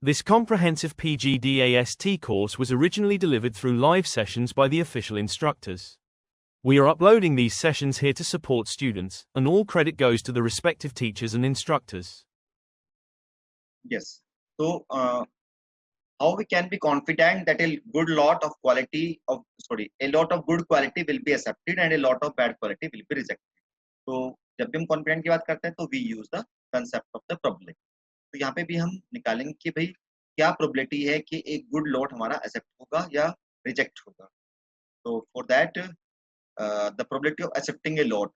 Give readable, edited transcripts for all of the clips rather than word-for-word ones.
This comprehensive PGDAST course was originally delivered through live sessions by the official instructors. We are uploading these sessions here to support students, and all credit goes to the respective teachers and instructors. Yes. So, how we can be confident that a lot of good quality will be accepted and a lot of bad quality will be rejected. तो जब भी हम confident की बात करते हैं तो we use the concept of the probability. तो यहाँ पे भी हम निकालेंगे कि भाई क्या प्रोबेबिलिटी है कि एक गुड लॉट हमारा एक्सेप्ट होगा या रिजेक्ट होगा. तो for that the probability of accepting a lot,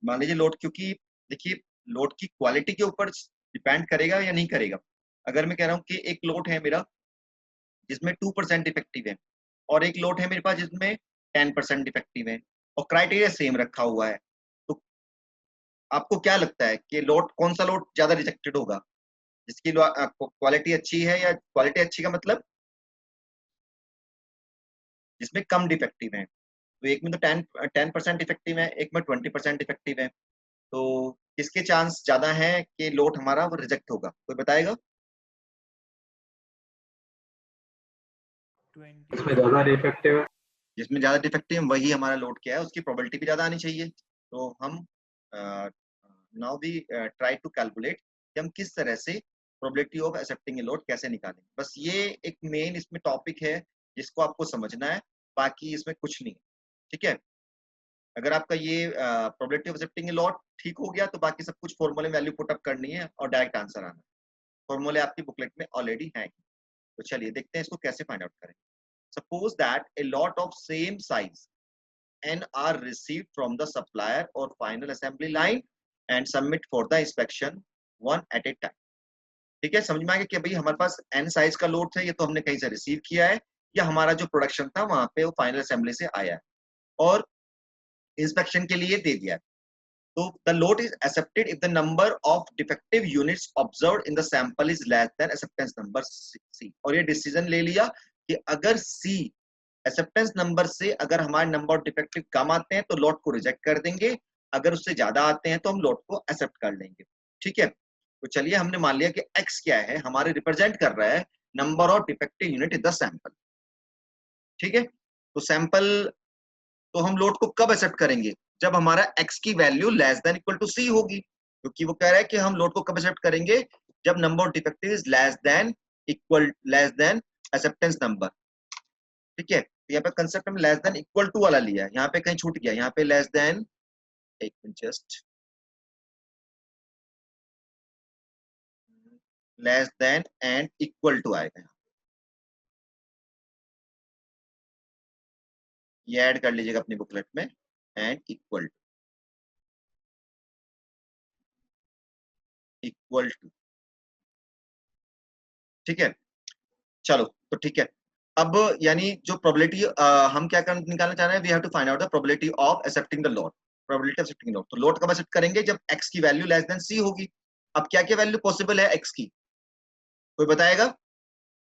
मान लीजिए लॉट, क्योंकि देखिए लॉट की क्वालिटी के ऊपर डिपेंड करेगा या नहीं करेगा. अगर मैं कह रहा हूँ कि एक लॉट है मेरा जिसमें 2% डिफेक्टिव है और एक लॉट है मेरे पास जिसमें 10% डिफेक्टिव है और क्राइटेरिया सेम रखा हुआ है, तो आपको क्या लगता है कि कौन सा लॉट ज्यादा रिजेक्टेड होगा, जिसकी क्वालिटी अच्छी है, या क्वालिटी अच्छी का मतलब जिसमें कम डिफेक्टिव है. तो एक में तो 10% डिफेक्टिव है, एक में 20% डिफेक्टिव है. तो किसके चांस ज्यादा है कि लॉट हमारा वो रिजेक्ट होगा, कोई बताएगा? जिसमें ज्यादा डिफेक्टिव है, जिसमें ज्यादा डिफेक्टिव है वही हमारा लोड क्या है, उसकी प्रोबेबिलिटी भी ज्यादा आनी चाहिए. तो हम now we try to calculate कि हम किस तरह से probability of accepting a load कैसे निकालें. बस ये एक मेन इसमें टॉपिक है जिसको आपको समझना है, बाकी इसमें कुछ नहीं. ठीक है, अगर आपका ये probability of accepting a load ठीक हो गया तो बाकी सब कुछ फॉर्मूले में वैल्यू पुट अप करनी है और डायरेक्ट आंसर आना है. फॉर्मूले आपकी बुकलेट में ऑलरेडी है. तो चलिए देखते हैं इसको कैसे फाइंड आउट करें. Suppose that a lot of same size and are received from the supplier or final assembly line and submit for the inspection one at a time. ठीक है, समझ में आ गया कि भाई हमारे पास n साइज का लोड है, ये तो हमने कहीं से रिसीव किया है, या हमारा जो प्रोडक्शन था वहां पे वो फाइनल असेंबली से आया है और इंस्पेक्शन के लिए दे दिया है. तो the load is accepted if the number of defective units observed in the sample is less than acceptance number C. और ये डिसीजन ले लिया कि अगर C एक्सेप्टेंस नंबर से अगर हमारे नंबर ऑफ डिफेक्टिव कम आते हैं तो लॉट को रिजेक्ट कर देंगे, अगर उससे ज्यादा आते हैं तो हम लॉट को एक्सेप्ट कर लेंगे. ठीक है, तो चलिए हमने मान लिया कि X क्या है, हमारे रिप्रेजेंट कर रहा है number of defective unit in the sample. ठीक है, तो सैंपल, तो हम लोड को कब एक्सेप्ट करेंगे, जब हमारा X की value less than equal to C होगी, क्योंकि वो कह रहा है कि हम लोड को कब एक्सेप्ट करेंगे, जब number of defective is less than acceptance number. ठीक है, तो यहाँ पे कंसेप्ट में लेस देन इक्वल टू वाला लिया है, यहाँ पे कहीं छूट गया, यहाँ पे लेस देन, एक minute, just less than and equal to आएगा. ये ऐड कर लीजिएगा अपनी बुकलेट में, एंड इक्वल टू. ठीक है, चलो तो ठीक है. अब यानी जो प्रोबेबिलिटी हम क्या निकालना चाह रहे हैं, we have to find out the probability of accepting the lot. Probability of accepting lot, तो लॉट कब एक्सेप्ट करेंगे, जब x की वैल्यू लेस देन C होगी. अब क्या क्या वैल्यू पॉसिबल है x की, कोई बताएगा?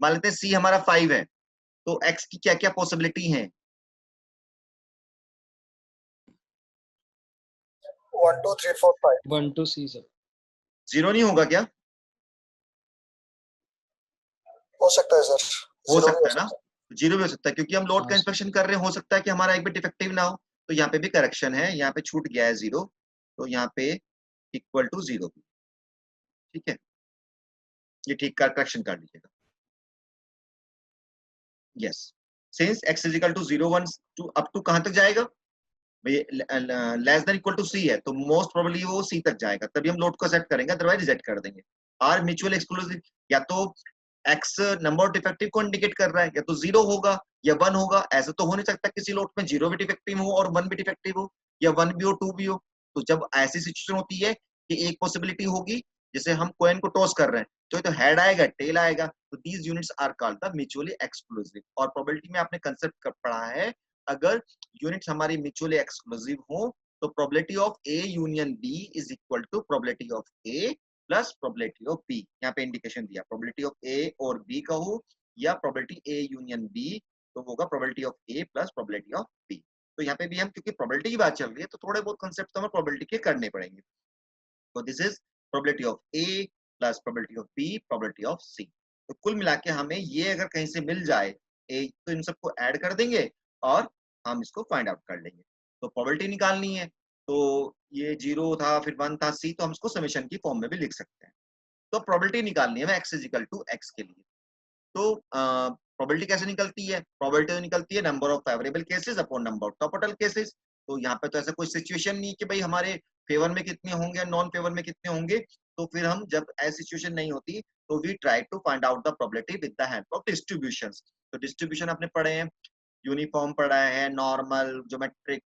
मान लेते हैं C हमारा 5 है, तो x की क्या क्या पॉसिबिलिटी है? 1 2 3 4 5 1 to C सर. 0 नहीं होगा क्या? हो सकता है सर, हो Zero सकता भी है ना, 0 भी हो सकता है, क्योंकि हम लोड का इंस्पेक्शन कर रहे हैं, हो सकता है कि हमारा एक भी डिफेक्टिव ना हो. तो यहाँ पे भी करेक्शन है, यहाँ पे छूट गया है 0, तो यहाँ पे इक्वल टू 0. ठीक है, ये ठीक का करेक्शन कर लीजिएगा. Yes, since x is equal to 0 1 two up to कहां तक जाएगा भाई, less than equal to C है, तो मोस्ट प्रोबेबली वो C तक जाएगा, तभी हम लोड को एक्सेप्ट करेंगे, अदरवाइज रिजेक्ट कर देंगे. आर म्यूचुअल एक्सक्लूसिव, या तो x नंबर ऑफ डिफेक्टिव को इंडिकेट कर रहा है, या तो 0 होगा या 1 होगा. ऐसा तो हो नहीं सकता किसी लोड में 0 भी डिफेक्टिव हो और 1 भी डिफेक्टिव हो, या 1 भी हो 2 भी हो. तो जब ऐसी सिचुएशन होती है कि एक पॉसिबिलिटी होगी, जैसे हम कॉइन को टॉस कर रहे हैं, तो हेड आएगा टेल आएगा, तो these units are called the mutually exclusive. और प्रोबेबिलिटी में आपने कंसेप्ट पढ़ा है, अगर यूनिट्स हमारी म्यूचुअली एक्सक्लूसिव हो तो probability of A union B is equal to probability of A plus probability of B. यहाँ पे इंडिकेशन दिया, प्रोबेबिलिटी ऑफ A और B का हो या प्रोबेबिलिटी A यूनियन B, तो होगा probability of A plus probability of B. तो यहाँ पे भी हम, क्योंकि प्रोबेबिलिटी की बात चल रही है, तो थोड़े बहुत कंसेप्ट तो हमें प्रोबेबिलिटी के करने पड़ेंगे. तो this is probability of A plus probability of B, probability of C. तो कुल मिला के हमें ये अगर कहीं से मिल जाए ए, तो इन सबको ऐड कर देंगे और हम इसको फाइंड आउट कर लेंगे। तो प्रोबेबिलिटी निकालनी है, तो ये 0 था फिर 1 था सी, तो हम इसको समेशन की फॉर्म में भी लिख सकते हैं। तो प्रोबेबिलिटी निकालनी है x is equal to x के लिए। तो प्रोबेबिलिटी कैसे निकलती है? प्रोबेबिलिटी निकलती है number of favourable cases upon number of total cases. तो यहाँ पे तो ऐसा कोई सिचुएशन नहीं कि भाई हमारे फेवर में कितने होंगे, नॉन फेवर में कितने होंगे। तो फिर हम जब ऐसी सिचुएशन नहीं होती तो we try to find out the probability with the help of distributions. तो डिस्ट्रीब्यूशन आपने पढ़े हैं, यूनिफॉर्म पढ़ा है, नॉर्मल, ज्योमेट्रिक,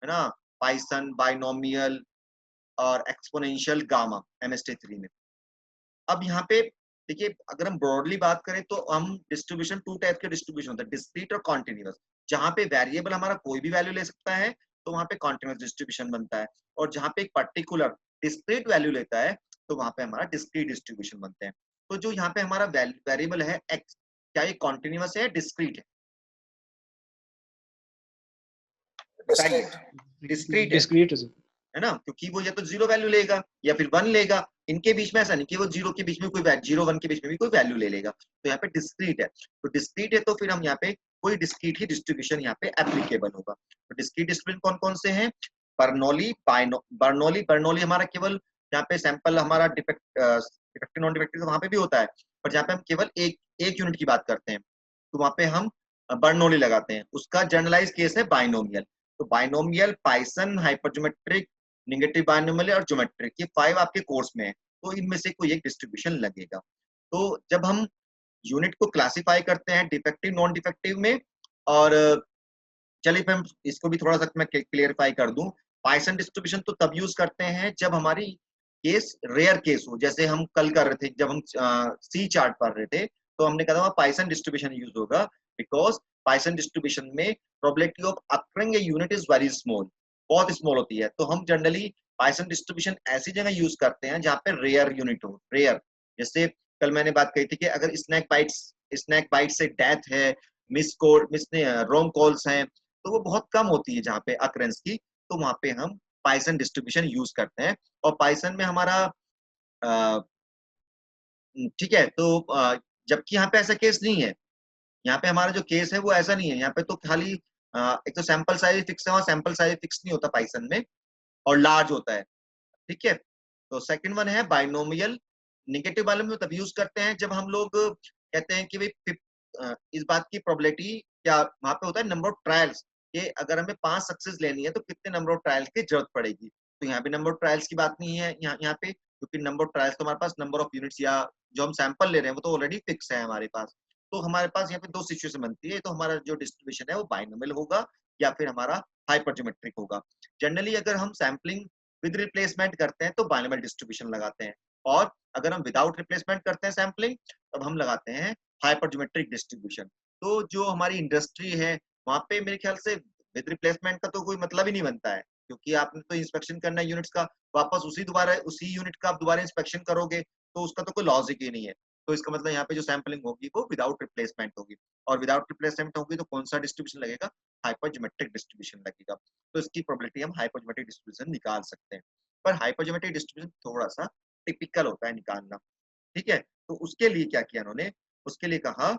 है ना, पाइथन, बाइनोमियल और एक्सपोनेंशियल गामा MST3 में। अब यहाँ पे देखिए, अगर हम ब्रॉडली बात करें तो हम डिस्ट्रीब्यूशन टू टाइप के डिस्ट्रीब्यूशन होता है, डिस्क्रीट और कॉन्टिन्यूअस। जहाँ पे वेरिएबल हमारा कोई भी वैल्यू ले सकता है तो वहाँ पे कॉन्टिन्यूअस डिस्ट्रीब्यूशन बनता है, और जहाँ पे एक पर्टिकुलर डिस्क्रीट वैल्यू लेता है तो वहाँ पे हमारा डिस्क्रीट डिस्ट्रीब्यूशन बनते हैं। तो जो यहाँ पे हमारा वेरिएबल है एक्स, क्या ये कॉन्टिन्यूअस है, डिस्क्रीट है? बताइए, Discrete. डिस्क्रीट है, डिस्क्रीट है ना, क्योंकि वो या तो 0 वैल्यू लेगा या फिर 1 लेगा। इनके बीच में ऐसा नहीं कि वो 0 के बीच में कोई 0 1 के बीच में भी कोई वैल्यू ले लेगा। तो यहाँ पे डिस्क्रीट है, तो डिस्क्रीट है तो फिर हम यहाँ पे कोई डिस्क्रीट ही डिस्ट्रीब्यूशन यहाँ पे एप्लीकेबल होगा। तो डिस्क्रीट डिस्ट्रीब्यूशन कौन कौन से हैं? बर्नौली, बर्नौली, बर्नौली हमारा केवल यहाँ पे सैंपल हमारा डिफेक्टिव नॉन डिफेक्टिव वहां पे भी होता है, पर जहाँ पे हम केवल एक यूनिट की बात करते हैं तो वहां पे हम बर्नौली लगाते हैं। उसका जनरलाइज केस है बाइनोमियल। तो बाइनोमियल, पाइसन, हाइपरज्योमेट्रिक, नेगेटिव बाइनोमियल और ज्योमेट्रिक, ये 5 आपके कोर्स में है, तो इनमें से कोई एक डिस्ट्रीब्यूशन लगेगा। तो जब हम यूनिट को क्लासिफाई करते हैं डिफेक्टिव नॉन डिफेक्टिव में, और चलिए फिर हम इसको भी थोड़ा सा मैं क्लियरफाई कर दूं। पाइसन डिस्ट्रीब्यूशन तो तब यूज करते हैं जब हमारी केस रेयर केस हो, जैसे हम कल कर रहे थे जब हम सी चार्ट पढ़ रहे थे, तो हमने कहा था पाइसन डिस्ट्रीब्यूशन यूज होगा, बिकॉज पाइसन डिस्ट्रीब्यूशन में probability of occurring a unit is very small, बहुत स्मॉल होती है। तो हम जनरली पाइसन डिस्ट्रीब्यूशन ऐसी जगह यूज करते हैं जहाँ पे रेयर यूनिट हो, रेयर। जैसे कल मैंने बात कही थी कि अगर स्नैक बाइट से डेथ है, मिस रॉन्ग कॉल्स हैं, तो वो बहुत कम होती है जहाँ पे अकरेंस की, तो वहां पे हम पाइसन डिस्ट्रीब्यूशन यूज करते हैं। और पाइसन में हमारा ठीक है, तो जबकि यहाँ पे ऐसा केस नहीं है। यहाँ पे हमारा जो केस है वो ऐसा नहीं है, यहाँ पे तो खाली एक तो सैंपल साइज फिक्स है, वहाँ सैंपल साइज फिक्स नहीं होता पाइसन में, और लार्ज होता है। ठीक है, तो सेकंड वन है बाइनोमियल। नेगेटिव वाले में तब यूज करते हैं जब हम लोग कहते हैं कि भाई इस बात की प्रोबेबिलिटी क्या, वहां पे होता है नंबर ऑफ ट्रायल्स, कि अगर हमें 5 सक्सेस लेनी है तो कितने नंबर ऑफ ट्रायल्स की जरूरत पड़ेगी। तो यहाँ पे नंबर ऑफ ट्रायल्स की बात नहीं है यहाँ पे, क्योंकि नंबर ऑफ ट्रायल्स तो हमारे पास नंबर ऑफ यूनिट्स या जो हम सैंपल ले रहे हैं वो तो ऑलरेडी फिक्स है हमारे पास। तो हमारे पास यहाँ पे दो सिचुएशन बनती है, तो हमारा जो डिस्ट्रीब्यूशन है वो बाइनोमियल होगा या फिर हमारा हाइपरज्योमेट्रिक होगा। जनरली अगर हम सैंपलिंग विद रिप्लेसमेंट करते हैं तो बाइनोमियल डिस्ट्रीब्यूशन लगाते हैं, और अगर हम विदाउट रिप्लेसमेंट करते हैं सैंपलिंग, तब हम लगाते हैं हाइपरज्योमेट्रिक डिस्ट्रीब्यूशन। तो जो हमारी इंडस्ट्री है वहां पे मेरे ख्याल से विद रिप्लेसमेंट का तो कोई मतलब ही नहीं बनता है, क्योंकि आपने तो इंस्पेक्शन करना है यूनिट्स का, वापस उसी यूनिट का आप दोबारा इंस्पेक्शन करोगे, तो उसका तो कोई लॉजिक ही नहीं है। तो इसका मतलब यहाँ पे जो सैंपलिंग होगी वो विदाउट रिप्लेसमेंट होगी, और विदाउट रिप्लेसमेंट होगी तो कौन सा डिस्ट्रीब्यूशन लगेगा? हाइपरज्योमेट्रिक डिस्ट्रीब्यूशन लगेगा। तो इसकी प्रोबेबिलिटी हम हाइपरज्योमेट्रिक डिस्ट्रीब्यूशन निकाल सकते हैं, पर हाइपरज्योमेट्रिक डिस्ट्रीब्यूशन थोड़ा सा टिपिकल होता है निकालना। ठीक है, तो उसके लिए क्या किया उन्होंने? उसके लिए कहा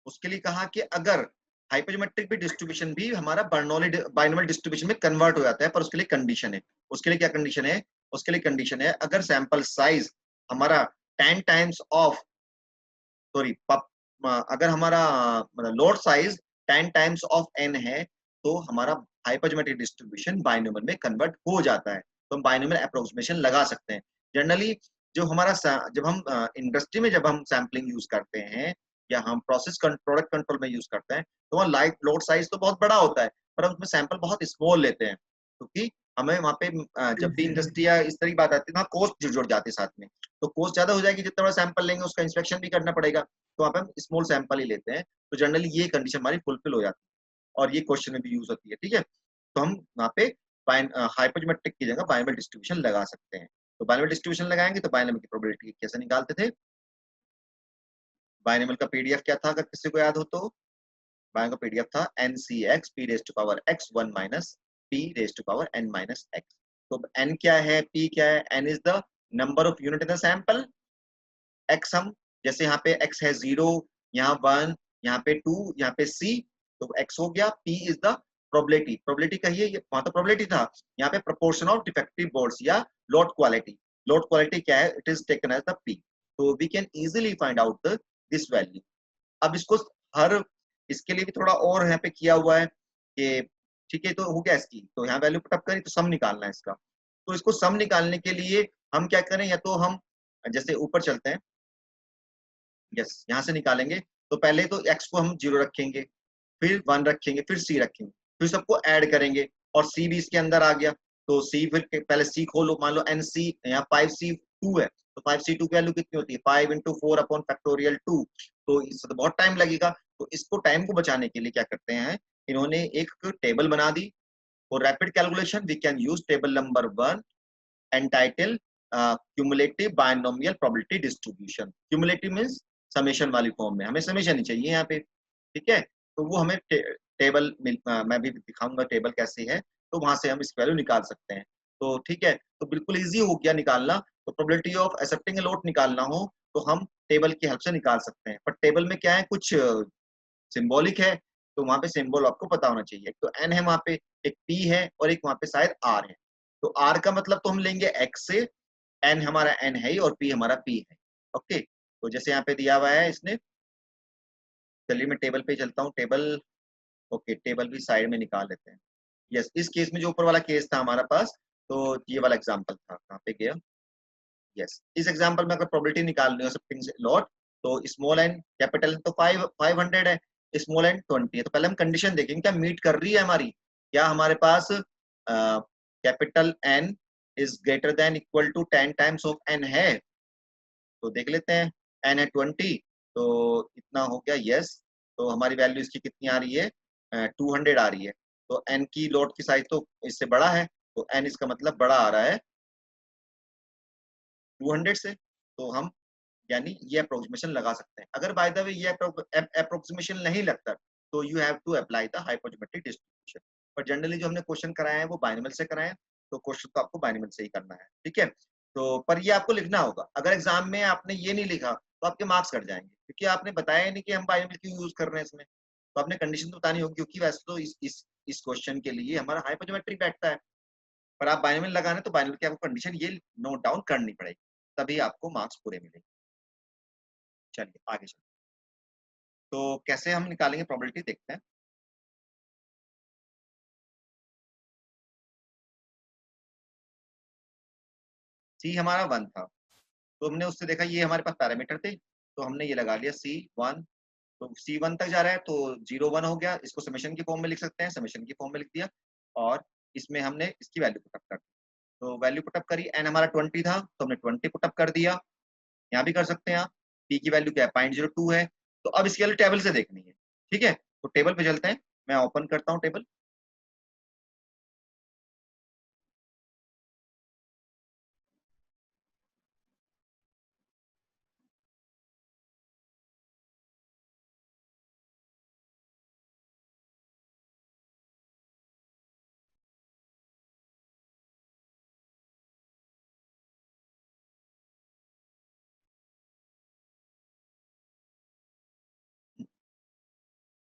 उसके लिए कहा कि अगर हाइपरज्योमेट्रिक भी डिस्ट्रीब्यूशन भी हमारा बर्नौली बाइनोमियल डिस्ट्रीब्यूशन में कन्वर्ट हो जाता है, पर उसके लिए कंडीशन है। उसके लिए क्या कंडीशन है? उसके लिए कंडीशन है अगर सैंपल साइज हमारा 10 टाइम्स ऑफ सॉरी अगर हमारा मतलब load size 10 times of n है, तो हमारा हाइपरज्योमेट्रिक डिस्ट्रीब्यूशन बाइनोमियल में कन्वर्ट हो जाता है, तो हम बाइनोमियल अप्रोक्सीमेशन लगा सकते हैं। जनरली जो हमारा जब हम इंडस्ट्री में जब हम सैंपलिंग यूज करते हैं या हम प्रोडक्ट कंट्रोल में यूज करते हैं, तो वहाँ लाइट लोड साइज तो बहुत बड़ा होता है, पर हम उसमें सैंपल बहुत स्मॉल लेते हैं, क्योंकि हमें वहाँ पे जब भी इंडस्ट्री या इस तरह की बात आती है वहाँ कॉस्ट जुड़ जाती है साथ में, तो कॉस्ट ज्यादा हो जाएगी, जितना बड़ा सैंपल लेंगे उसका इंस्पेक्शन भी करना पड़ेगा, तो वहाँ पे हम स्मॉल सैंपल ही लेते हैं। तो जनरली ये कंडीशन हमारी फुलफिल हो जाती है और ये क्वेश्चन में भी यूज होती है। ठीक है, तो हम वहाँ पे हाइपरज्योमेट्रिक की जगह बाइनोमियल डिस्ट्रीब्यूशन लगा सकते हैं। तो बाइनोमियल डिस्ट्रीब्यूशन लगाएंगे तो बाइनोमियल की प्रोबेबिलिटी कैसे निकालते थे? बाइनोमियल का पीडीएफ क्या था, अगर किसी को याद हो तो? बाइनोमियल का पीडीएफ था NCX p raised to power x 1 minus p raised to power n minus x. तो n क्या है, p क्या है, n is the number of unit in the sample, x हम जैसे यहाँ पे x है 0, यहाँ 1, यहाँ पे 2, यहाँ पे c, तो x हो गया, p is the probability, probability कहिए, ये वहां तो probability था, यहाँ पे proportion of defective boards या load quality, load quality क्या है, it is taken as the p, तो we can easily find out this value. अब इसको हर इसके लिए भी थोड़ा और यहाँ पे किया हुआ है कि ठीक है, तो हो गया इसकी, तो यहाँ वैल्यू पुटअप करें तो सम निकालना है इसका, तो इसको सम निकालने के लिए हम क्या करें, या तो हम जैसे ऊपर चलते हैं, यस यहाँ से निकालेंगे, तो पहले तो x को हम 0 रखेंगे, फिर 1 रखेंगे, फिर c रखेंगे, फिर सबको ऐड करेंगे और c भी इसके अंदर आ गया, तो c फिर पहले c खोलो, मान लो nc यहाँ 5c2 है, तो 5c2 की वैल्यू कितनी होती है 5 into 4 अपॉन फैक्टोरियल 2, तो इससे तो बहुत टाइम लगेगा, तो इसको टाइम को बचाने के लिए क्या करते हैं, इन्होंने एक टेबल बना दी, for rapid calculation we can use table number 1 entitle cumulative binomial probability distribution, cumulative means summation वाली फॉर्म में, हमें समेशन ही चाहिए यहाँ पे, ठीक है, तो वो हमें टेबल मैं भी दिखाऊंगा टेबल कैसे है, तो वहां से हम इस वैल्यू निकाल सकते हैं, तो ठीक है, तो बिल्कुल इजी हो गया निकालना, तो प्रोबेबिलिटी ऑफ एक्सेप्टिंग ए लोट निकालना हो तो हम टेबल की हेल्प से निकाल सकते हैं, पर टेबल में क्या है, कुछ सिंबॉलिक है, तो वहां पे सिंबल आपको पता होना चाहिए, एक तो n है वहां पे, एक p है और एक वहां पे शायद r है, तो r का मतलब तो हम लेंगे x से, n हमारा n है ही और p हमारा p है, ओके, तो जैसे यहाँ पे दिया हुआ है इसने, चलिए मैं टेबल पे चलता हूँ, टेबल, ओके टेबल भी साइड में निकाल लेते हैं, यस इस केस में जो ऊपर वाला केस था हमारे पास, तो ये वाला एग्जांपल था, कहाँ पे गया, यस इस एग्जांपल में अगर प्रोबेबिलिटी निकालनी हो शिफ्टिंग लॉट, तो स्मॉल एन कैपिटल तो 500 है, स्मॉल एन 20 है, तो पहले हम कंडीशन देखेंगे क्या मीट कर रही है हमारी, क्या हमारे पास capital N is greater than equal to 10 times of N है, तो देख लेते हैं, एन है 20, तो इतना हो गया, यस, तो हमारी वैल्यू इसकी कितनी आ रही है 200 आ रही है, तो एन की लॉट की साइज तो इससे बड़ा है, तो एन इसका मतलब बड़ा आ रहा है 200 से, तो हम यानी ये अप्रोक्सीमेशन लगा सकते हैं, अगर बाय द वे ये अप्रोक्सीमेशन नहीं लगता, तो you have to apply the hypergeometric distribution, पर जनरली जो हमने क्वेश्चन कराए हैं वो बाइनोमियल से कराए हैं, तो क्वेश्चन तो आपको बाइनोमियल से ही करना है, ठीक है, तो पर ये आपको लिखना होगा, अगर एग्जाम में आपने ये नहीं लिखा तो आपके मार्क्स कट जाएंगे, क्योंकि आपने बताया नहीं कि हम बाइनोमियल क्यों यूज कर रहे हैं इसमें, तो आपने कंडीशन तो बतानी होगी, क्योंकि वैसे तो इस क्वेश्चन के लिए हमारा हाइपोजीमेट्रिक बैठता है, पर आप बाइनोमियल लगाने तो बाइनोमियल की आपको कंडीशन ये नोट डाउन करनी पड़ेगी, तभी आपको मार्क्स पूरे मिलेंगे। चलिए आगे चलते, तो कैसे हम निकालेंगे प्रोबेबिलिटी देखते हैं, सी हमारा 1 था, तो हमने उससे देखा ये हमारे पास पैरामीटर थे, तो हमने ये लगा लिया C1, तो C1 तक जा रहा है तो 0 1 हो गया, इसको समेशन की फॉर्म में लिख सकते हैं, समेशन की फॉर्म में लिख दिया, और इसमें हमने इसकी वैल्यू पुटअप कर दी, तो वैल्यू पुटअप करी, n हमारा 20 था तो हमने 20 पुटअप कर दिया, यहाँ भी कर सकते हैं आप, p की वैल्यू क्या है 0.02 है, तो अब इसकी वैल्यू टेबल से देखनी है, ठीक है, तो टेबल पे चलते हैं, मैं ओपन करता हूँ टेबल,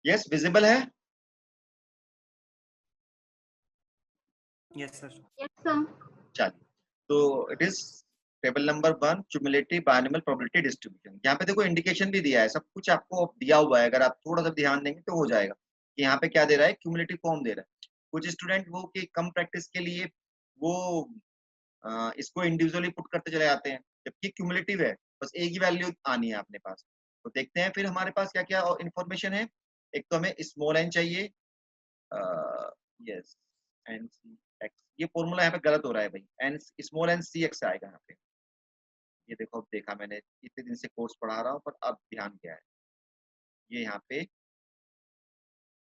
यस विजिबल है, Yes, sir. Yes, sir. चलिए, तो it is table number 1 cumulative binomial probability distribution, यहाँ पे देखो इंडिकेशन भी दिया है, सब कुछ आपको दिया हुआ है, अगर आप थोड़ा सा ध्यान देंगे तो हो जाएगा कि यहाँ पे क्या दे रहा है, क्यूमुलेटिव फॉर्म दे रहा है, कुछ स्टूडेंट वो कि कम प्रैक्टिस के लिए वो इसको इंडिविजुअली पुट करते चले जाते हैं, जबकि क्यूमुलेटिव है, बस एक ही वैल्यू आनी है अपने पास, तो देखते हैं फिर हमारे पास क्या क्या इन्फॉर्मेशन है, एक तो हमें स्मॉल एन चाहिए, यस एन सी एक्स, ये फॉर्मूला यहाँ पे गलत हो रहा है भाई, n small n c x आएगा यहाँ पे, ये देखो अब देखा मैंने इतने दिन से कोर्स पढ़ा रहा हूँ, पर अब ध्यान क्या है, ये यहाँ पे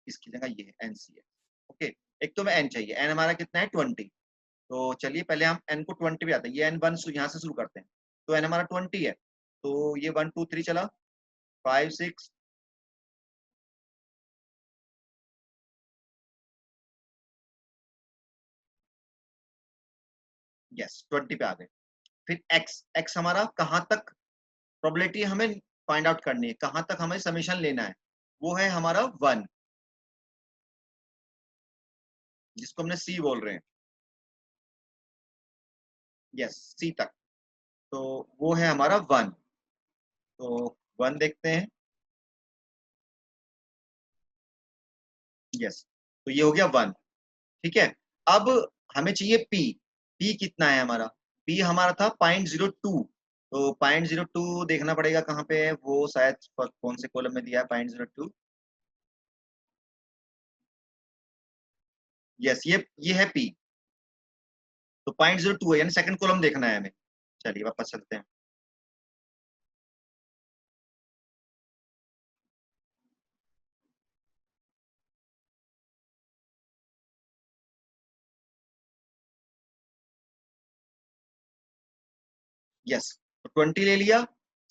इसकी जगह ये है एन सी एक्स, ओके, एक तो मैं एन चाहिए, एन हमारा कितना है 20, तो चलिए पहले हम एन को 20 पे आते हैं, ये एन 1 यहाँ से शुरू करते हैं, तो एन हमारा 20 है, तो ये 1 2 3 चला, 5 6 यस 20 पे आ गए। फिर x हमारा कहाँ तक प्रोबेबिलिटी हमें फाइंड आउट करनी है, कहाँ तक हमें समेशन लेना है, वो है हमारा 1, जिसको हमने c बोल रहे हैं। यस c तक, तो वो है हमारा 1। तो 1 देखते हैं। यस, तो ये हो गया 1। ठीक है, अब हमें चाहिए p कितना है हमारा, p हमारा था 0.02। तो 0.02 देखना पड़ेगा कहाँ पे है वो, शायद कौन से कॉलम में दिया है 0.02। यस, ये है p, तो 0.02 है, यानी सेकंड कॉलम देखना है हमें। चलिए वापस चलते हैं। यस, तो 20 ले लिया,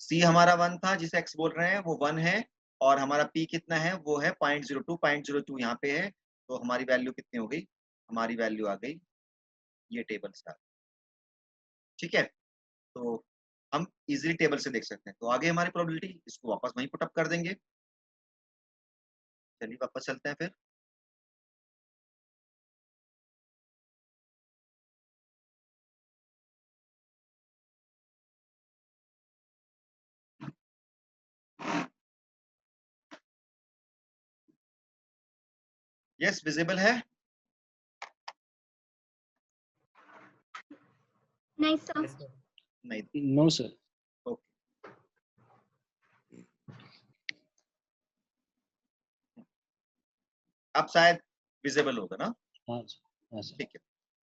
c हमारा 1 था जिसे x बोल रहे हैं, वो 1 है, और हमारा p कितना है, वो है 0.02 यहाँ पे है। तो हमारी वैल्यू कितनी हो गई, हमारी वैल्यू आ गई ये टेबल से। ठीक है, तो हम इजीली टेबल से देख सकते हैं। तो आगे हमारी प्रोबेबिलिटी, इसको वापस वहीं पुट अप कर देंगे। चलिए वापस चलते हैं फिर। यस, विजिबल है। नहीं सर। नहीं, नो सर। ओके। अब शायद विजिबल होगा ना। हाँ जी, हाँ सर। ठीक है,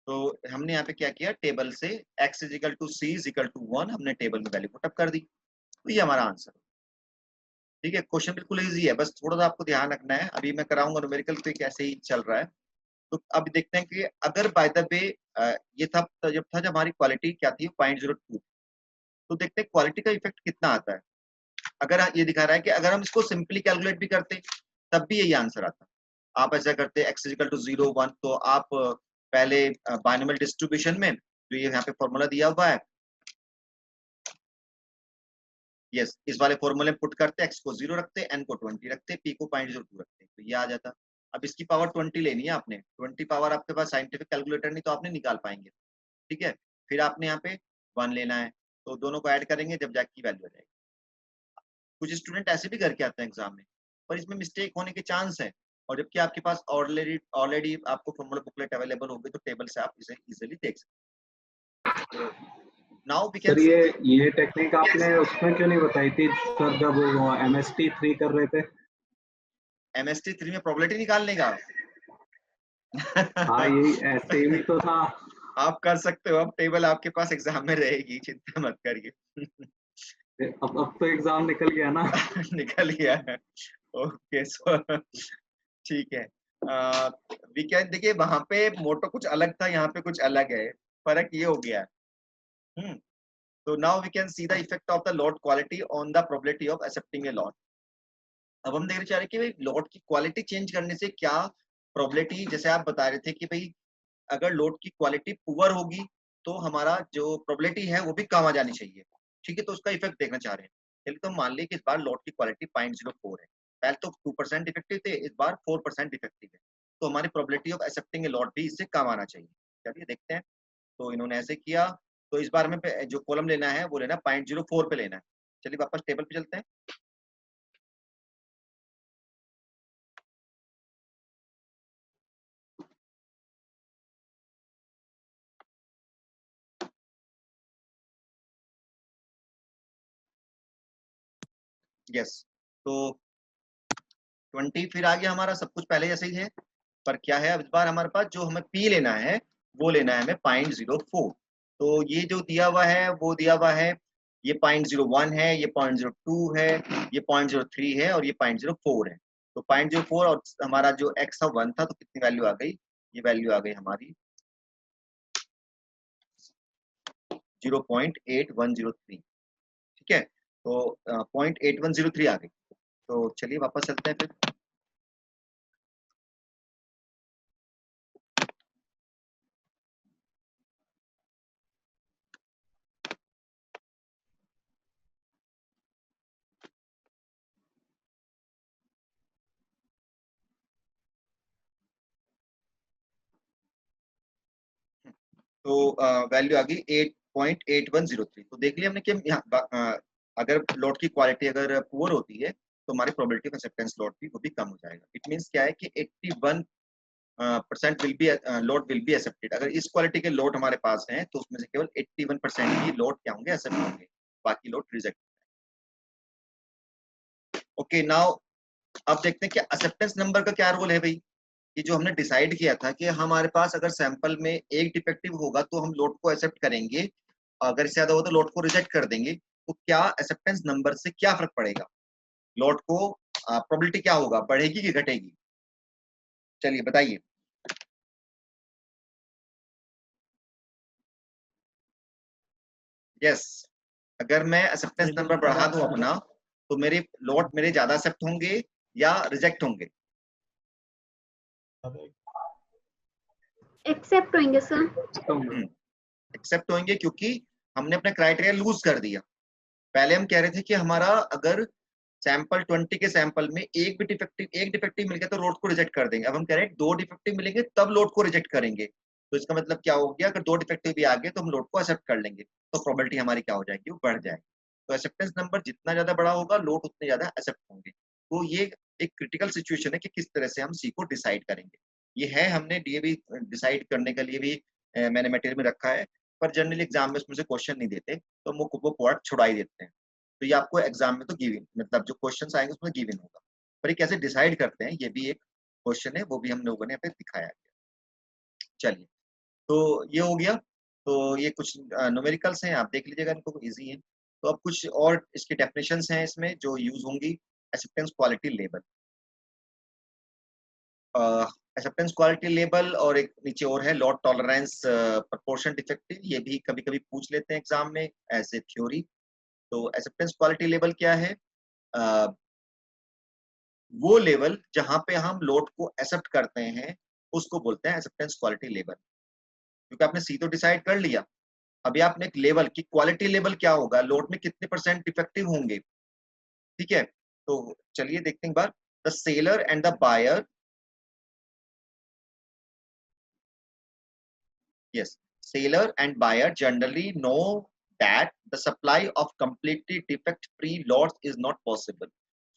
तो हमने यहाँ पे क्या किया, टेबल से x is equal to c is equal to 1 हमने टेबल में वैल्यू पुट अप कर दी, तो ये हमारा आंसर। ठीक है, क्वेश्चन बिल्कुल इजी है, बस थोड़ा सा आपको ध्यान रखना है। अभी मैं कराऊंगा न्यूमेरिकल पे कैसे ही चल रहा है। तो अब देखते हैं कि अगर बाय द वे ये था जब हमारी क्वालिटी क्या थी 0.02, तो देखते हैं क्वालिटी का इफेक्ट कितना आता है। अगर ये दिखा रहा है कि अगर हम इसको सिंपली कैलकुलेट भी करते तब भी यही आंसर आता। आप ऐसा करते x इजिकल टू 0 1, तो आप पहले बाइनोमियल डिस्ट्रीब्यूशन में जो ये यहाँ पे फॉर्मूला दिया हुआ है, यस, इस वाले फॉर्मूले में पुट करते, x को 0 रखते, n को 20 रखते, p को 0.02 रखते, तो ये आ जाता। अब इसकी पावर 20 लेनी है आपने, 20 पावर आपके पास साइंटिफिक कैलकुलेटर नहीं तो आप नहीं निकाल पाएंगे। ठीक है, फिर आपने यहाँ पे 1 लेना है, तो दोनों को ऐड करेंगे जब जैक की वैल्यू आ जाएगी। कुछ स्टूडेंट ऐसे भी करके आते हैं एग्जाम में, पर इसमें मिस्टेक होने के चांस है, और जबकि आपके पास ऑलरेडी आपको फॉर्मूला बुकलेट अवेलेबल होगी, तो टेबल से आप इसे इजीली देख सकते हैं। नाउ वी कैन सर ये टेक्निक आपने उसमें क्यों नहीं बताई थी सर, जब वो MST 3 कर रहे थे? MST 3 में प्रोबेबिलिटी निकालने का हाँ, यही ऐसे ही तो था। आप कर सकते हो, अब टेबल आपके पास एग्जाम में रहेगी, चिंता मत करिए। अब तो एग्जाम निकल गया ना। निकल गया है, ओके सो ठीक है। वी कैन, देखिए वहां पे मोटो कुछ अलग था, यहाँ पे कुछ अलग है, फर्क ये हो गया है। तो now we can see the effect of the lot quality on the probability of accepting a lot. अब हम देखना चाह रहे हैं कि भाई लॉट की क्वालिटी चेंज करने से क्या प्रोबेबिलिटी, जैसे आप बता रहे थे कि भाई अगर लोड की क्वालिटी पुअर होगी तो हमारा जो प्रोबेबिलिटी है वो भी कम आ जानी चाहिए। ठीक है, तो उसका इफेक्ट देखना चाह रहे हैं। चलिए, तो मान लीजिए कि इस बार लोड की क्वालिटी 0.04 है, पहले तो 2% इफेक्टिव थे, इस बार 4% इफेक्टिव है, तो हमारी probability of accepting a lot भी इससे कम आना चाहिए। चलिए देखते हैं, तो इन्होंने ऐसे किया, तो इस बार हमें जो कॉलम लेना है वो लेना 0.04 पे लेना है। चलिए वापस टेबल पे चलते हैं। यस, तो 20 फिर आ गया हमारा, सब कुछ पहले जैसे ही है, पर क्या है अब इस बार हमारे पास जो हमें पी लेना है वो लेना है हमें 0.04। तो ये जो दिया हुआ है वो दिया हुआ है, ये 0.01 है, ये 0.02 है, ये 0.03 है, और ये 0.04 है। तो 0.04 और हमारा जो x था 1 था, तो कितनी वैल्यू आ गई, ये वैल्यू आ गई हमारी 0.8103। ठीक है, तो 0.8103 आ गई। तो चलिए वापस चलते हैं फिर। तो वैल्यू आ गई 8.8103। तो देख लिया हमने कि यहाँ अगर लोड की क्वालिटी अगर पुअर होती है तो हमारी प्रोबेबिलिटी ऑफ एक्सेप्टेंस लोड भी वो भी कम हो जाएगा। इट मींस क्या है कि 81% will be load will be accepted. अगर इस क्वालिटी के लोड हमारे पास हैं तो उसमें से केवल 81% ही लोड क्या होंगे, एक्सेप्ट होंगे, बाकी लोड रिजेक्ट। ओके, नाउ अब देखते हैं कि एक्सेप्टेंस नंबर का क्या रोल है भाई। कि जो हमने डिसाइड किया था कि हमारे पास अगर सैंपल में एक डिफेक्टिव होगा तो हम लोड को एक्सेप्ट करेंगे, अगर इससे ज्यादा हो तो लोड को रिजेक्ट कर देंगे। तो क्या एक्सेप्टेंस नंबर से क्या फर्क पड़ेगा, लोड को प्रोबेबिलिटी क्या होगा, बढ़ेगी कि घटेगी? चलिए बताइए। यस, अगर मैं एक्सेप्टेंस नंबर बढ़ा दूं अपना तो मेरे लोड मेरे ज्यादा एक्सेप्ट होंगे या रिजेक्ट होंगे? एक्सेप्ट होंगे सर। एक्सेप्ट होंगे, क्योंकि हमने अपना क्राइटेरिया लूज कर दिया। पहले हम कह रहे थे कि हमारा अगर सैंपल 20 के सैंपल में एक डिफेक्टिव मिल गया तो लोड को रिजेक्ट कर देंगे। अब हम कह रहे हैं 2 डिफेक्टिव मिलेंगे तब लोड को रिजेक्ट करेंगे। तो इसका मतलब क्या हो गया, अगर 2 डिफेक्टिव भी आ गए तो हम लोड को एक्सेप्ट कर लेंगे, तो प्रोबेबिलिटी हमारी क्या हो जाएगी, वो बढ़ जाएगी। तो एक्सेप्टेंस नंबर जितना ज्यादा बड़ा होगा लोड उतने ज्यादा एक्सेप्ट होंगे। तो ये एक क्रिटिकल सिचुएशन है कि किस तरह से हम सी को डिसाइड करेंगे। ये है हमने डीएवी डिसाइड करने के लिए भी मैंने मटेरियल में रखा है, पर जनरली एग्जाम में उसमें से क्वेश्चन नहीं देते, तो वो पार्ट छुड़ा ही देते हैं। तो ये आपको एग्जाम में तो गिवन, मतलब जो क्वेश्चंस आएंगे उसमें गिवन होगा, पर ये कैसे डिसाइड करते हैं ये भी एक क्वेश्चन है, वो भी हम लोगों ने यहाँ पे दिखाया गया। चलिए, तो ये हो गया। तो ये कुछ न्यूमेरिकल्स हैं, आप देख लीजिएगा, इनको इजी है। तो अब कुछ और इसकी डेफिनेशंस हैं इसमें जो यूज होंगी। Acceptance quality level, acceptance quality level, और एक नीचे और है लोड टॉलरेंस प्रोपोर्शन डिफेक्टिव। ये भी कभी कभी पूछ लेते हैं एग्जाम में एज ए थ्योरी। तो एक्सेप्टेंस क्वालिटी लेवल क्या है? वो लेवल जहां पे हम लोड को एक्सेप्ट करते हैं उसको बोलते हैं एक्सेप्टेंस क्वालिटी लेवल। क्योंकि आपने सी तो डिसाइड कर लिया, अभी आपने एक लेवल की क्वालिटी लेवल क्या होगा, लोड में कितने परसेंट डिफेक्टिव होंगे। ठीक है, तो चलिए देखते हैं एक बार। The seller and the buyer, yes, seller and buyer generally know that the supply of completely defect free lots is not possible,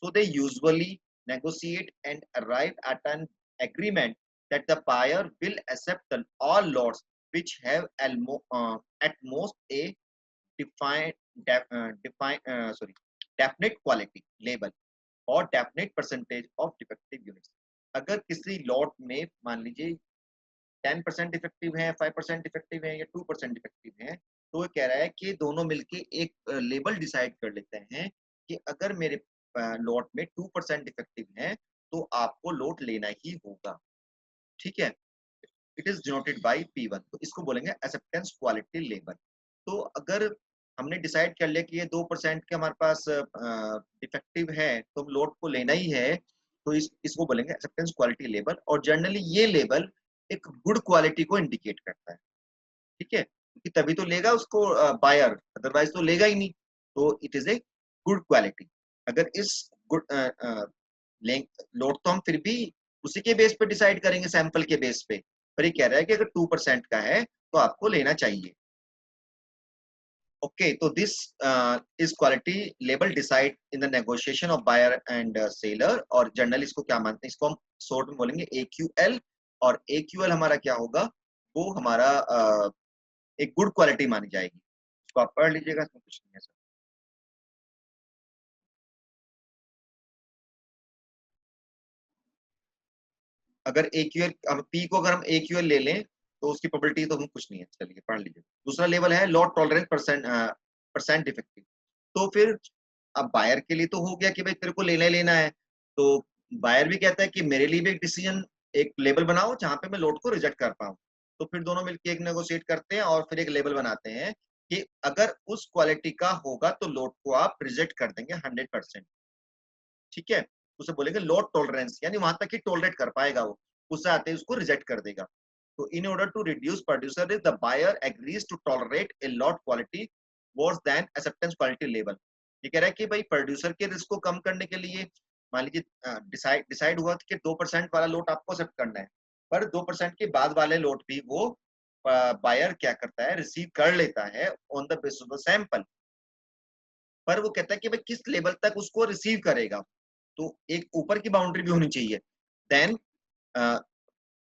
so they usually negotiate and arrive at an agreement that the buyer will accept all lots which have at most a defined definite quality label or definite percentage of defective units। अगर किसी lot में मान लीजिए 10% defective है, 5% defective है या 2% defective है, तो वो कह रहा है कि दोनों मिलके एक लेवल डिसाइड कर लेते हैं कि अगर मेरे लॉट में 2% डिफेक्टिव है तो आपको लोड लेना ही होगा। ठीक है, it is denoted by P1। तो इसको बोलेंगे एक्सेप्टेंस क्वालिटी लेवल। तो अगर हमने डिसाइड कर लिया कि ये 2% के हमारे पास डिफेक्टिव है तो हम लोड को लेना ही है, तो इसको बोलेंगे एक्सेप्टेंस क्वालिटी लेवल। और जनरली ये लेवल एक गुड क्वालिटी को इंडिकेट करता है। ठीक है, क्योंकि तभी तो लेगा उसको बायर, अदरवाइज तो लेगा ही नहीं। तो it is a good quality. अगर इस गुड लोड तो हम फिर भी उसी के बेस पे डिसाइड करेंगे, सैंपल के बेस पे, पर ये कह रहा है कि अगर 2% का है तो आपको लेना चाहिए। ओके, तो this is quality level decide in the negotiation of buyer and seller. और जनरली इसको क्या मानते हैं, इसको हम शॉर्ट में बोलेंगे AQL। और AQL हमारा क्या होगा, वो हमारा एक गुड क्वालिटी मानी जाएगी। इसको आप पढ़ लीजिएगा, इसमें कुछ नहीं है सर। अगर AQL, अब P को अगर हम AQL ले लें तो उसकी प्रोबेबिलिटी तो हम कुछ नहीं है। चलिए पढ़ लीजिए। दूसरा लेवल है लॉट टॉलरेंस परसेंट डिफेक्टिव। तो फिर अब बायर के लिए तो हो गया कि भाई तेरे को लेना ही लेना है, तो बायर भी कहता है कि मेरे लिए भी एक डिसीजन, एक लेवल बनाओ जहां पे मैं लोड को रिजेक्ट कर पाऊं। तो फिर दोनों मिलकर एक नेगोशिएट करते हैं और फिर एक लेवल बनाते हैं कि अगर उस क्वालिटी का होगा तो लोड को आप रिजेक्ट कर देंगे 100%। ठीक है, उसे बोलेंगे लोड टॉलरेंस, यानी वहां तक ही टॉलरेट कर पाएगा वो, उससे आते ही उसको रिजेक्ट कर देगा। तो in order to reduce producer is the buyer agrees to tolerate a lot quality worse than acceptance quality level. ये कह रहा है कि भाई प्रोड्यूसर के रिस्क को कम करने के लिए, मान लीजिए डिसाइड हुआ कि 2% वाला लोट आपको एक्सेप्ट करना है, पर 2% के बाद वाले लोट भी वो बायर क्या करता है, रिसीव कर लेता है on the basis of the sample, पर वो कहता है कि भाई किस लेवल तक उसको रिसीव करेगा, तो एक ऊपर की बाउंड्री भी होनी चाहिए, then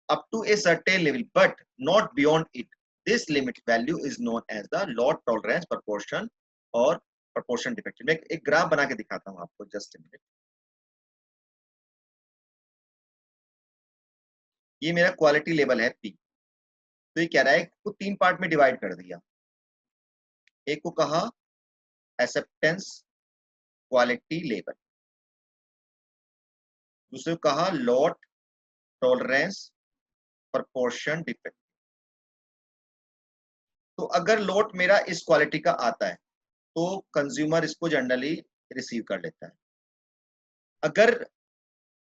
up to a certain level but not beyond it. This limit value is known as the load tolerance proportion or proportion defect. मैं एक ग्राफ बना के दिखाता हूं आपको, जस्ट मिनट। ये मेरा क्वालिटी लेवल है P। तो ये कह रहा है को 3 पार्ट में डिवाइड कर दिया। एक को कहा एक्सेप्टेंस क्वालिटी लेवल, दूसरे को कहा लोड टॉलरेंस प्रोपोर्शन डिफेक्ट। तो अगर लोड मेरा इस क्वालिटी का आता है तो कंज्यूमर इसको जनरली रिसीव कर लेता है। अगर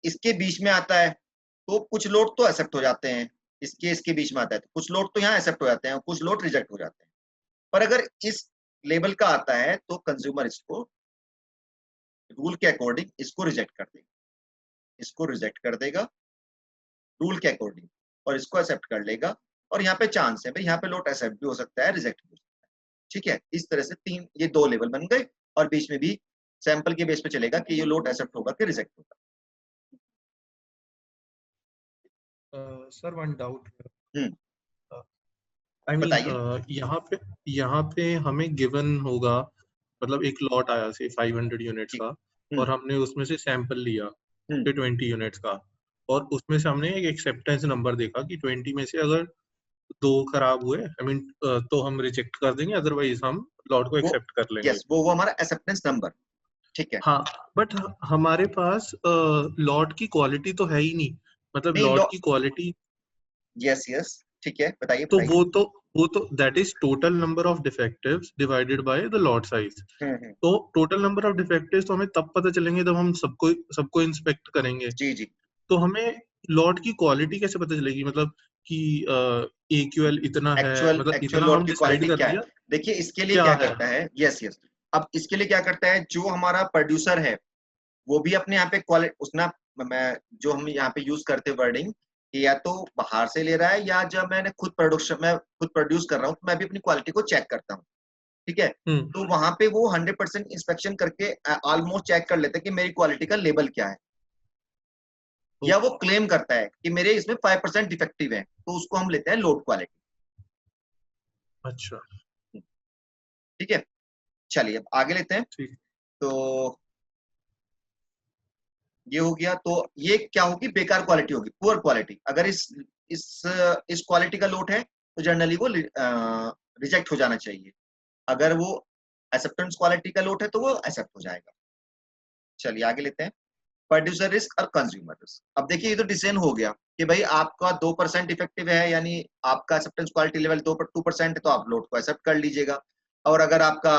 इसके बीच में आता है तो कुछ लोड तो एक्सेप्ट हो जाते हैं, इसके बीच में आता है तो कुछ लोड तो यहाँ एक्सेप्ट हो जाते हैं, कुछ लोड रिजेक्ट हो जाते हैं। पर अगर इस लेवल का आता है तो कंज्यूमर इसको रूल के अकॉर्डिंग इसको रिजेक्ट कर देगा, इसको रिजेक्ट कर देगा रूल के अकॉर्डिंग, और इसको एक्सेप्ट कर लेगा। और यहाँ पे चांस है भाई, यहाँ पे लोड एक्सेप्ट भी हो सकता है, रिजेक्ट भी हो सकता है। ठीक है, इस तरह से ये 2 लेवल बन गए, और बीच में भी सैंपल के बेस पे चलेगा कि ये लोड एक्सेप्ट होगा कि रिजेक्ट होगा। Sir one doubt hmm, I mean बताइए। यहाँ पे हमें गिवन होगा, मतलब एक लॉट आया से 500 यूनिट्स ठीक। का, और हमने उसमें से सैंपल लिया हम्म, 20 यूनिट्स का, और उसमें से हमने एक एक्सेप्टेंस नंबर देखा कि 20 में से अगर 2 खराब हुए, आई मीन तो हम रिजेक्ट कर देंगे, अदरवाइज हम लॉट को वो एक्सेप्ट कर लेंगे। यस, वो हमारा एक्सेप्टेंस नंबर। ठीक है, हाँ, बट हमारे पास लॉट की क्वालिटी तो है ही नहीं, मतलब नहीं लॉट की क्वालिटी, यस यस, ठीक है, बताइए तो बताइए। वो तो that is total number of defectives divided by the lot size. Hmm, तो टोटल नंबर ऑफ डिफेक्टिव्स तो हमें तब पता चलेंगे जब हम सबको इंस्पेक्ट करेंगे। जी जी। तो हमें लॉट की क्वालिटी कैसे पता चलेगी, मतलब कि AQL इतना है, एक्चुअल मतलब एक्चुअल इतना लोड हम की डिसाइड क्वालिटी कर क्या है? लिया देखिए इसके लिए क्या क्या है। करता है, यस यस, अब इसके लिए क्या करता है, जो हमारा प्रोड्यूसर है वो भी अपने यहाँ पे क्वालिटी उसना, मैं जो हम यहाँ पे यूज करते वर्डिंग कि या तो बाहर से ले रहा है, या जब मैं खुद प्रोड्यूस कर रहा हूँ तो मैं भी अपनी क्वालिटी को चेक करता हूँ। ठीक है, हम्म। तो वहां पे वो 100% इंस्पेक्शन करके ऑलमोस्ट चेक कर लेते हैं कि मेरी क्वालिटी का लेवल क्या है, या वो क्लेम करता है कि मेरे इसमें 5% डिफेक्टिव है, तो उसको हम लेते हैं लोड क्वालिटी। अच्छा, ठीक है, चलिए अब आगे लेते हैं। ठीक। तो ये हो गया, तो ये क्या होगी, बेकार क्वालिटी होगी, पुअर क्वालिटी। अगर इस क्वालिटी का लोड है तो जनरली वो रिजेक्ट हो जाना चाहिए। अगर वो एक्सेप्टेंस क्वालिटी का लोड है तो वो एक्सेप्ट हो जाएगा। चलिए आगे लेते हैं, प्रोड्यूसर रिस्क और कंज्यूमर रिस्क। अब देखिए ये तो डिसीजन हो गया कि भाई आपका 2% इफेक्टिव है, यानी आपका एक्सेप्टेंस क्वालिटी लेवल 2% है, तो आप लोड को एक्सेप्ट कर लीजिएगा, और अगर आपका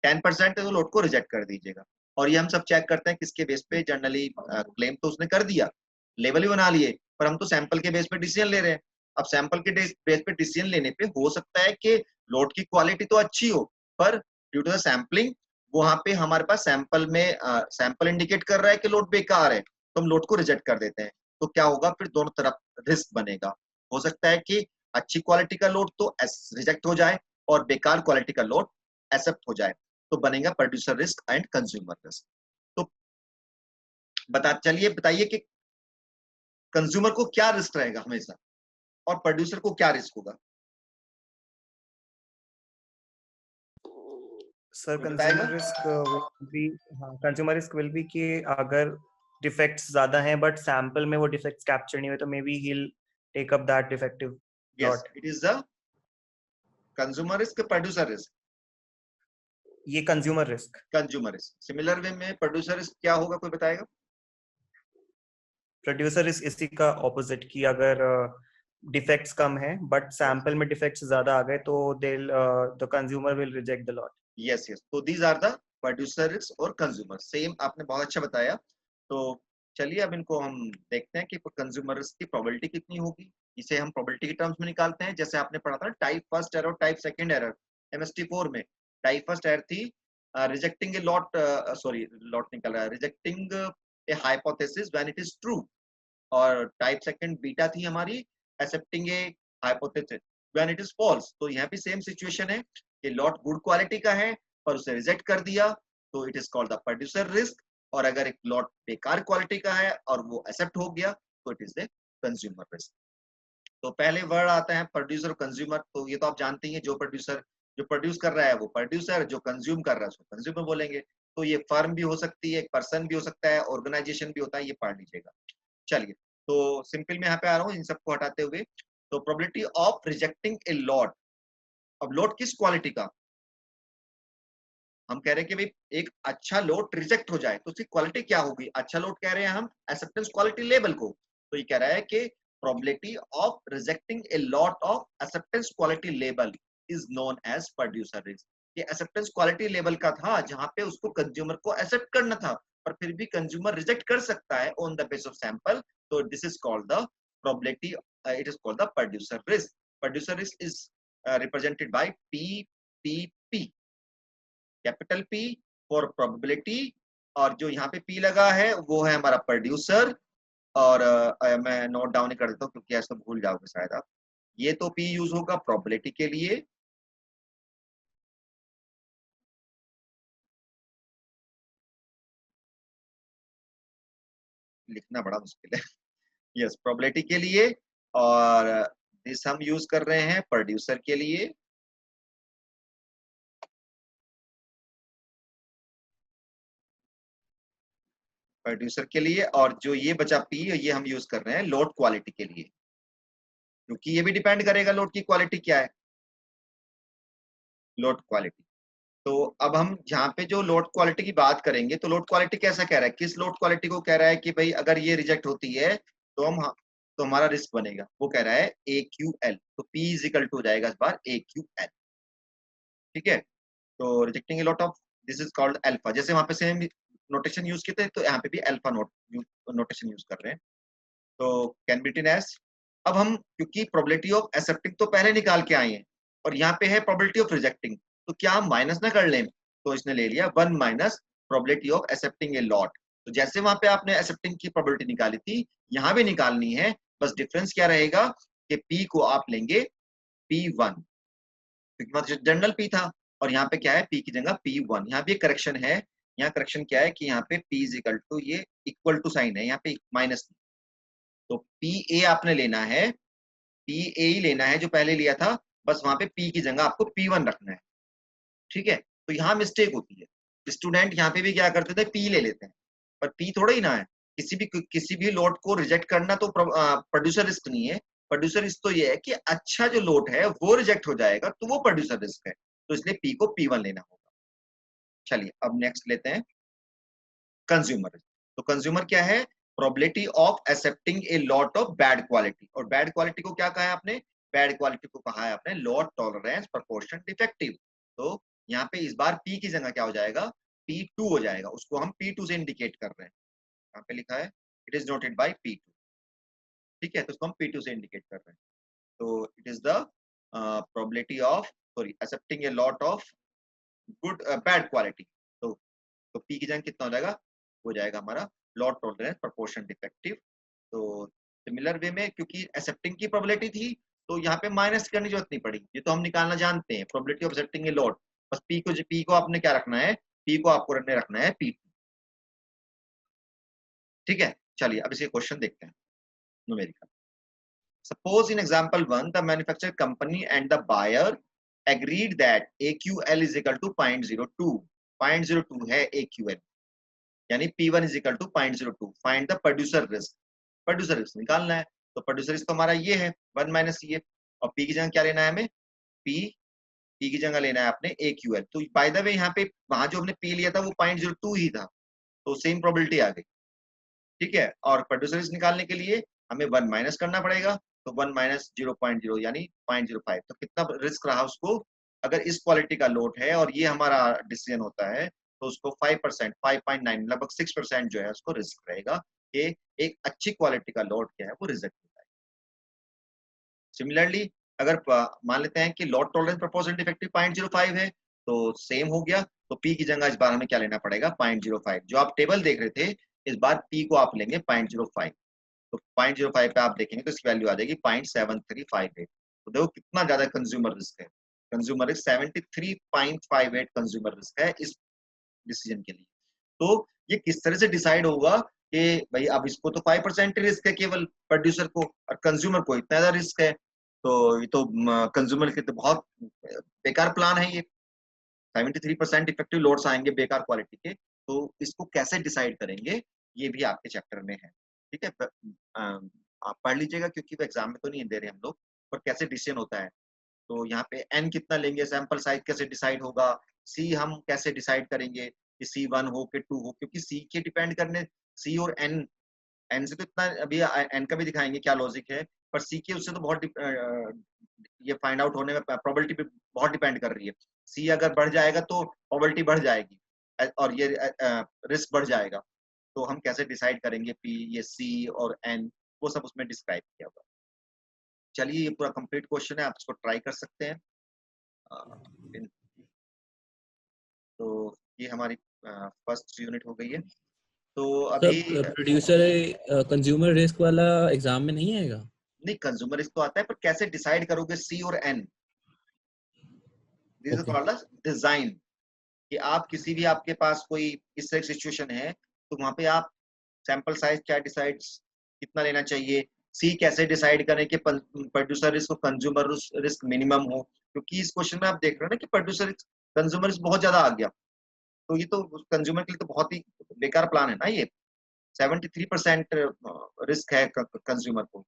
10% है तो लोड को रिजेक्ट कर दीजिएगा। और ये हम सब चेक करते हैं किसके बेस पे, जनरली क्लेम तो उसने कर दिया, लेवल ही बना लिए, पर हम तो सैंपल के बेस पे डिसीजन ले रहे हैं। अब सैंपल के बेस पे डिसीजन लेने पे हो सकता है कि लोड की क्वालिटी तो अच्छी हो, पर ड्यू टू द सैम्पलिंग वहां पे हमारे पास सैंपल इंडिकेट कर रहा है कि लोड बेकार है, तो हम लोड को रिजेक्ट कर देते हैं। तो क्या होगा, फिर दोनों तरफ रिस्क बनेगा। हो सकता है कि अच्छी क्वालिटी का लोड तो रिजेक्ट हो जाए और बेकार क्वालिटी का लोड एक्सेप्ट हो जाए, तो बनेगा producer risk and consumer risk. तो बताइए कि कंज्यूमर को क्या रिस्क रहेगा हमेशा, और प्रोड्यूसर को क्या रिस्क होगा? सर कोई बताएगा? कंज्यूमर रिस्क विल बी कि अगर डिफेक्ट्स ज्यादा हैं बट सैंपल में वो डिफेक्ट्स कैप्चर नहीं हुए, तो maybe he will take up that defective yes, lot. It is the consumer risk, producer risk. ये consumer risk. Consumer risk similar way में प्रोड्यूसर रिस्क क्या होगा, कोई बताएगा? प्रोड्यूसर रिस्क इसी का ऑपोजिट, कि अगर डिफेक्ट्स कम है बट सैंपल में डिफेक्ट्स ज्यादा आ गए तो the consumer will reject the lot. Yes yes, तो these are the producer risk और कंज्यूमर। सेम आपने बहुत अच्छा बताया। तो चलिए अब इनको हम देखते हैं कि कंज्यूमर रिस्क की प्रोबेबिलिटी कितनी होगी। इसे हम प्रोबेबिलिटी के टर्म्स में निकालते हैं, जैसे आपने पढ़ा था type first error, type second error MST4 में। टाइप फर्स्ट एरर थी rejecting a lot, sorry lot निकल रहा है, rejecting a hypothesis when it is true, और टाइप सेकंड बीटा थी हमारी accepting a hypothesis when it is false. तो यहाँ पे सेम सिचुएशन है कि लॉट गुड क्वालिटी का है पर उसे रिजेक्ट कर दिया, तो it is called the producer risk. और अगर एक लॉट बेकार क्वालिटी का है और वो एक्सेप्ट हो गया तो it is the consumer risk. तो पहले वर्ड आता है प्रोड्यूसर कंज्यूमर। तो ये तो आप जानते हैं, जो प्रोड्यूसर जो प्रोड्यूस कर रहा है वो प्रोड्यूसर, जो कंज्यूम कर रहा है उसको कंज्यूमर बोलेंगे। तो ये फर्म भी हो सकती है, एक पर्सन भी हो सकता है, ऑर्गेनाइजेशन भी होता है, ये पढ़ लीजिएगा। चलिए, तो सिंपल में यहाँ पे आ रहा हूँ इन सबको हटाते हुए। तो probability of rejecting a lot, अब लॉट किस क्वालिटी का, हम कह रहे हैं कि भाई एक अच्छा लॉट रिजेक्ट हो जाए तो उसकी क्वालिटी क्या होगी। अच्छा लॉट कह रहे हैं हम एक्सेप्टेंस क्वालिटी लेवल को। तो ये कह रहा है कि probability of rejecting a lot of acceptance quality level is known as producer risk. ये एक्सेप्टेंस क्वालिटी लेवल का था जहां पे उसको कंज्यूमर को एक्सेप्ट करना था, पर फिर भी कंज्यूमर रिजेक्ट कर सकता है on the base of sample. तो this is called the probability, it is called the producer risk. Producer risk is represented by PPP, capital P for probability, और जो यहाँ पे P लगा है वो है हमारा प्रोड्यूसर। और मैं नोट डाउन ही कर देता हूँ क्योंकि ऐसा भूल जाओगे शायद आप। ये तो P यूज होगा प्रोबेबिलिटी के लिए, लिखना बड़ा मुश्किल है। यस, प्रोबेबिलिटी के लिए, और दिस हम यूज कर रहे हैं प्रोड्यूसर के लिए। प्रोड्यूसर के लिए, और जो ये बचा P ये हम यूज कर रहे हैं लोड क्वालिटी के लिए, क्योंकि ये भी डिपेंड करेगा लोड की क्वालिटी क्या है, लोड क्वालिटी। तो अब हम यहाँ पे जो लोड क्वालिटी की बात करेंगे, तो लोड क्वालिटी कैसा कह रहा है, किस लोड क्वालिटी को कह रहा है कि भाई अगर ये रिजेक्ट होती है तो तो हमारा रिस्क बनेगा, वो कह रहा है AQL। तो P इज इक्वल टू हो जाएगा इस बार AQL। ठीक है, तो rejecting a lot of, this is called alpha. जैसे वहां पे सेम नोटेशन यूज किए थे तो यहाँ पे भी अल्फा नोटेशन यूज कर रहे हैं। तो कैन बी रिटन एज, अब हम क्योंकि प्रोबेबिलिटी ऑफ एक्सेप्टिंग तो पहले निकाल के आए हैं और यहाँ पे है प्रोबेबिलिटी ऑफ रिजेक्टिंग, तो क्या हम माइनस ना कर लें। तो इसने ले लिया 1 minus probability of accepting a lot. तो जैसे वहां पे आपने एक्सेप्टिंग की प्रोबेबिलिटी निकाली थी, यहाँ भी निकालनी है, बस डिफरेंस क्या रहेगा कि P को आप लेंगे P1, क्योंकि जनरल P था और यहाँ पे क्या है P की जगह P1। यहाँ भी एक करेक्शन है, यहाँ करेक्शन क्या है कि यहाँ पे P इज इक्वल टू, ये इक्वल टू साइन है, यहाँ पे माइनस। तो PA आपने लेना है, PA ही लेना है जो पहले लिया था, बस वहां पे P की जगह आपको P1 रखना है। ठीक है, तो यहाँ मिस्टेक होती है, स्टूडेंट यहाँ पे भी क्या करते थे P ले लेते हैं, पर P थोड़ा ही ना है। किसी भी लोड को रिजेक्ट करना तो प्रोड्यूसर रिस्क नहीं है। प्रोड्यूसर रिस्क तो ये है कि अच्छा जो लोड है वो रिजेक्ट हो जाएगा, तो वो प्रोड्यूसर रिस्क है। तो इसलिए P को P1 लेना होगा। चलिए अब नेक्स्ट लेते हैं कंज्यूमर रिस्क। तो कंज्यूमर क्या है, probability of accepting a lot of bad quality. और बैड क्वालिटी को क्या कहा है आपने, बैड क्वालिटी को कहा है आपने लॉट टॉलरेंस प्रोपोर्शन डिफेक्टिव। तो यहाँ पे इस बार P की जगह क्या हो जाएगा, P2 हो जाएगा, उसको हम P2 से इंडिकेट कर रहे हैं। यहाँ पे लिखा है it is noted bye P2। ठीक है, तो उसको हम P2 से इंडिकेट कर रहे हैं। तो it is the probability of, sorry, accepting a lot of good bad quality. तो P की जगह कितना हो जाएगा, हो जाएगा हमारा लॉट टॉलरेंस प्रोपोर्शन डिफेक्टिव। तो सिमिलर वे में क्योंकि एक्सेप्टिंग की प्रोबेबिलिटी थी तो यहाँ पे माइनस करने की जरूरत नहीं पड़ी, ये तो हम निकालना जानते हैं, probability of accepting a lot. बस P को आपने क्या रखना है, P को आपको रखना है P2। ठीक है, चलिए अब इसे क्वेश्चन देखते हैं numerical. Suppose in example 1, the manufacturer company and the buyer agreed that AQL is equal to 0.02. 0.02 है AQL, यानी P1 is equal to 0.02. Find the producer risk. Producer risk निकालना है, तो producer risk तो हमारा ये है 1 माइनस ये, और P की जगह क्या लेना है हमें, P की जगह लेना है आपने AQL। तो बाय द वे यहाँ पे वहां जो हमने P लिया था वो 0.02 ही था, तो सेम प्रोबेबिलिटी आ गई। ठीक है, और प्रोड्यूसर रिस्क निकालने के लिए हमें 1 माइनस करना पड़ेगा, तो 1 माइनस 0.0 यानी 0.05। तो कितना रिस्क रहा उसको, अगर इस क्वालिटी का लोड है और ये हमारा डिसीजन होता है तो उसको 5%, 5.9 लगभग 6% जो है उसको रिस्क रहेगा कि एक अच्छी क्वालिटी का लोड क्या है वो रिजेक्ट होता है। सिमिलरली अगर मान लेते हैं कि लोड टॉलरेंस प्रोपोर्शन डिफेक्टिव 0.05 है, तो सेम हो गया, तो P की जगह इस बार हमें क्या लेना पड़ेगा 0.05। जो आप टेबल देख रहे थे इस बार P को आप लेंगे 0.05। तो 0.05 पे आप देखेंगे तो इसकी वैल्यू आ जाएगी 0.735। तो देखो कितना ज्यादा कंज्यूमर रिस्क है। कंज्यूमर रिस्क 73.58 कंज्यूमर रिस्क है इस डिसीजन के लिए। तो ये किस तरह से डिसाइड होगा कि भाई अब इसको तो 5% रिस्क है केवल प्रोड्यूसर को, और कंज्यूमर को इतना ज्यादा रिस्क है, तो ये तो कंज्यूमर के तो बहुत बेकार प्लान है ये। 73% इफेक्टिव लोड्स आएंगे बेकार क्वालिटी के, तो इसको कैसे डिसाइड करेंगे ये भी आपके चैप्टर में है। ठीक है, आप पढ़ लीजिएगा क्योंकि वो एग्जाम में तो नहीं दे रहे हम लोग, पर कैसे डिसीजन होता है। तो यहाँ पे n कितना लेंगे, सैंपल साइज कैसे डिसाइड होगा, c हम कैसे डिसाइड करेंगे कि c 1 हो कि 2 हो, क्योंकि c के डिपेंड करने c और n से तो इतना अभी n का भी दिखाएंगे क्या लॉजिक है, पर c के उससे तो बहुत ये फाइंड आउट होने में प्रोबेबिलिटी पे बहुत डिपेंड कर रही है। c अगर बढ़ जाएगा तो प्रोबेबिलिटी बढ़ जाएगी और ये रिस्क बढ़ जाएगा। तो हम कैसे डिसाइड करेंगे p, ये c और n, वो सब उसमें डिस्क्राइब किया हुआ है। चलिए ये पूरा कंप्लीट क्वेश्चन है, आप इसको ट्राई कर सकते हैं। तो ये हमारी फर्स्ट यूनिट हो गई है। तो अभी प्रोड्यूसर कंज्यूमर रिस्क वाला एग्जाम में नहीं आएगा? नहीं, कंज्यूमर रिस्क तो आता है, पर कैसे डिसाइड करोगे सी और n, this is called design. कि आप किसी भी आपके पास कोई इस तरह सिचुएशन है तो वहां पे आप सैंपल साइज क्या डिसाइड कितना लेना चाहिए, सी कैसे डिसाइड करें कि प्रोड्यूसर रिस्क और कंज्यूमर रिस्क मिनिमम हो, क्योंकि इस क्वेश्चन में आप देख रहे हो ना कि प्रोड्यूसर कंज्यूमर रिस्क बहुत ज्यादा आ गया, तो ये तो कंज्यूमर के लिए तो बहुत ही बेकार प्लान है ना ये। 73% रिस्क है कंज्यूमर को,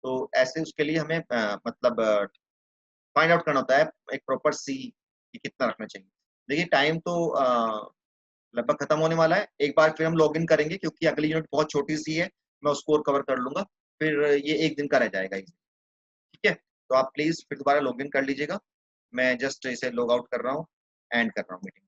तो ऐसे उसके लिए हमें मतलब फाइंड आउट करना होता है एक प्रॉपर सी कि कितना रखना चाहिए। देखिए टाइम तो लगभग खत्म होने वाला है, एक बार फिर हम लॉग इन करेंगे क्योंकि अगली यूनिट बहुत छोटी सी है, मैं उसको और कवर कर लूंगा, फिर ये एक दिन का रह जाएगा। ठीक है, तो आप प्लीज फिर दोबारा लॉग इन कर लीजिएगा। मैं जस्ट इसे लॉग आउट कर रहा हूँ, एंड कर रहा हूँ मीटिंग।